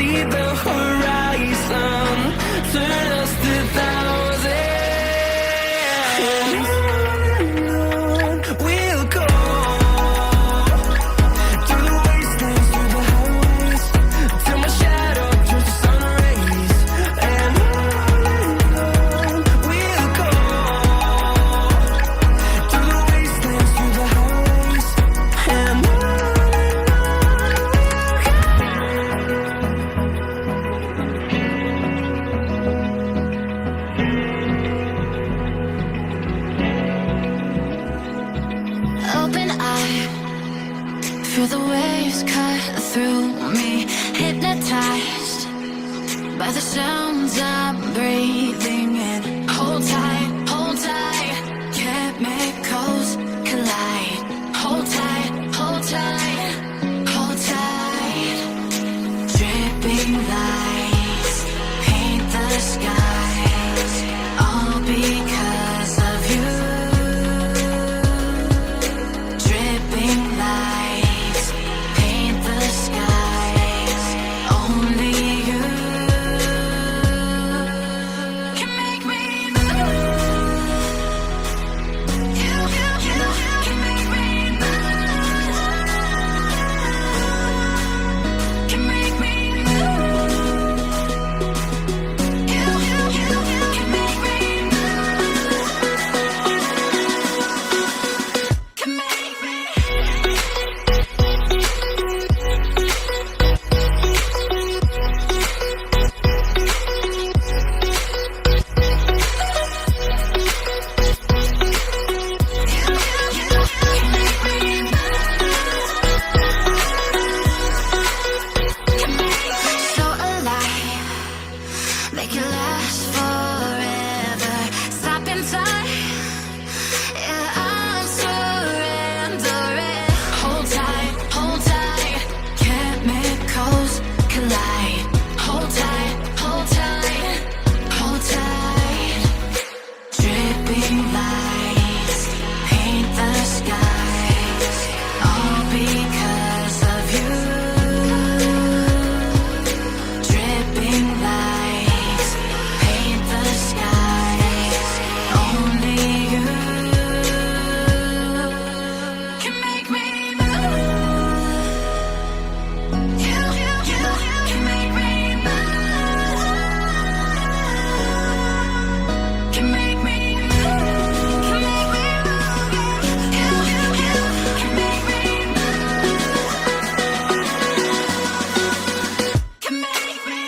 see the horizon, turn us to thousands. We'll go through the wastelands, through the highways, till my shadow turns to sun rays. And we'll go through the wastelands, through the highways, and open eye, feel the waves cut through me, hypnotized by the sounds I'm breathing in. Hold tight, chemicals collide. Hold tight, hold tight, hold tight. Dripping lights paint the skies, all because of you. Dripping lights paint the skies, only you can make me move. You can make me move. Can make me move. You can make me move. Can make me. So alive, make it last forever. Stop in time, yeah, I'm surrendering. Hold tight, chemicals collide. Hold tight, hold tight. Dripping lights paint the skies, all because of you. Dripping lights paint the skies, only you can make me move. You can make me move. Can make me move. Can make me move. You can make me move. Can make me.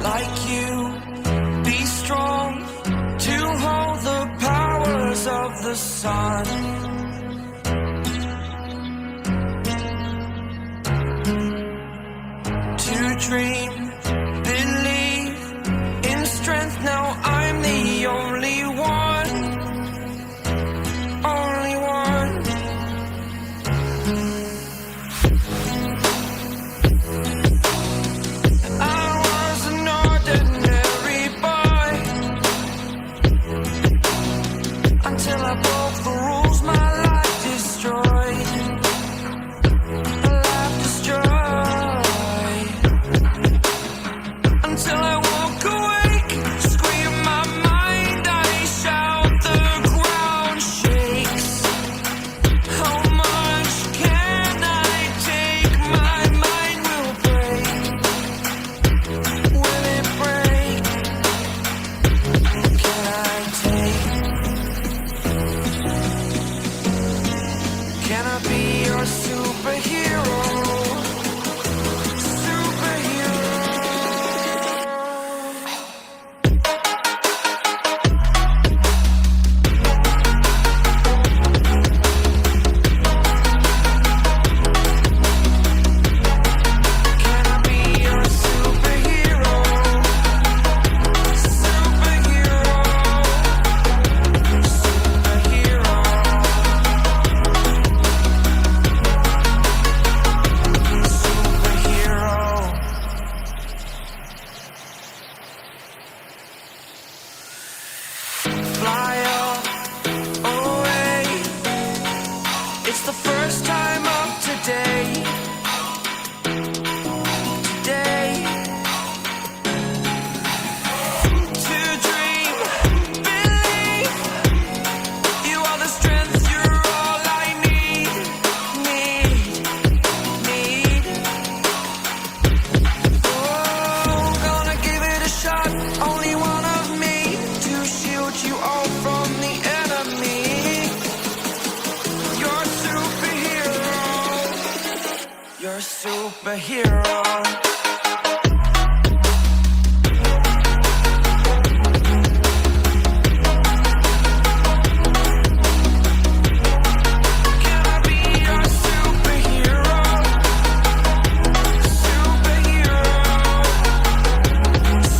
like you, be strong to hold the powers of the sun. To dream, believe in strength. Now I'm the only one, only one. I was an ordinary boy until I broke the rules. My life destroyed, life destroyed. Until I walk awake, scream my mind, I shout, the ground shakes. How much can I take? My mind will break. Will it break? Can I take? Can I be your superhero? Superhero. It's the first time of today. Today. To dream, believe. You are the strength, you're all I need. Need. Oh, gonna give it a shot. Only one of me to shield you all from the enemy. You're a superhero. You're a superhero. Can I be your superhero? Superhero.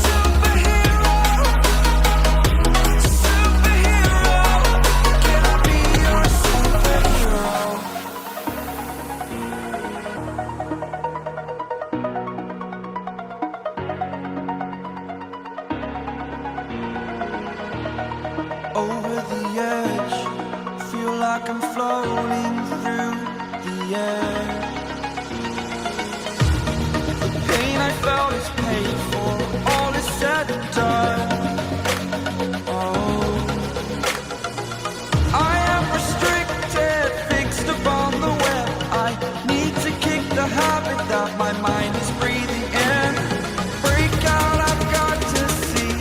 Superhero. Superhero. Can I be your superhero? Over the edge, feel like I'm floating through the air. The pain I felt is paid for, all is said and done. Oh, I am restricted, fixed upon the web. I need to kick the habit that my mind is breathing in. Break out, I've got to see.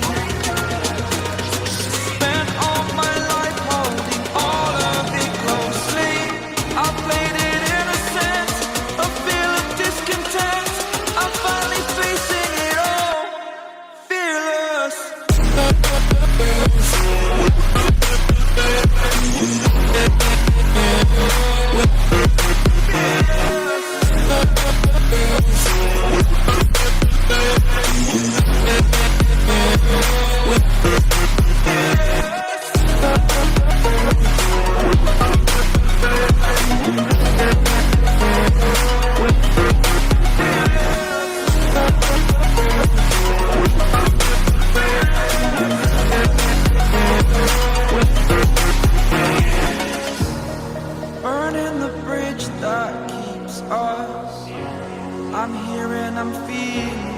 Spent all my life holding all of it closely. I played it innocent, a feel of discontent. I'm finally facing it all, fearless. Burning the bridge that keeps us. I'm here and I'm feeling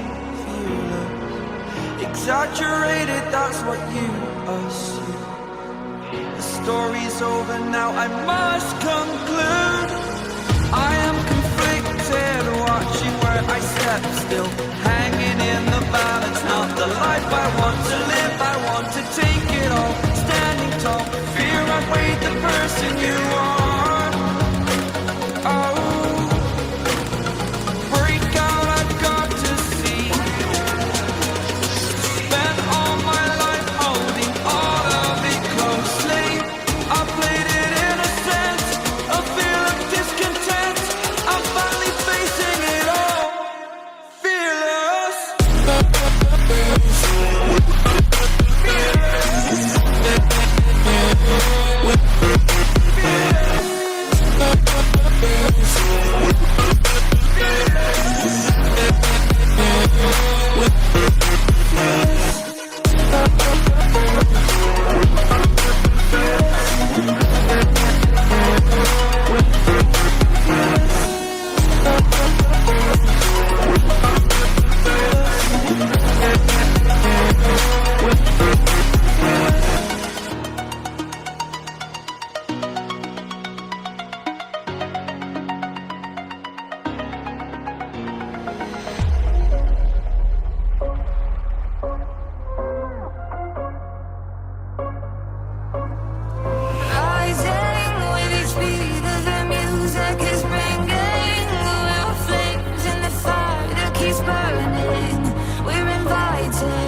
exaggerated, that's what you assume. The story's over now, I must conclude. I am conflicted, watching where I step still, hanging in the balance. Not the life I want to live, I want to take it all. Standing tall, fear I've weighed the person you are. Oh, break out, I've got to see. Spent all my life holding all of it closely. I played it innocent, a feel of discontent. I'm finally facing it all, fearless. Rising with each beat of the music is bringing the real flames in the fire that keeps burning. We're invited.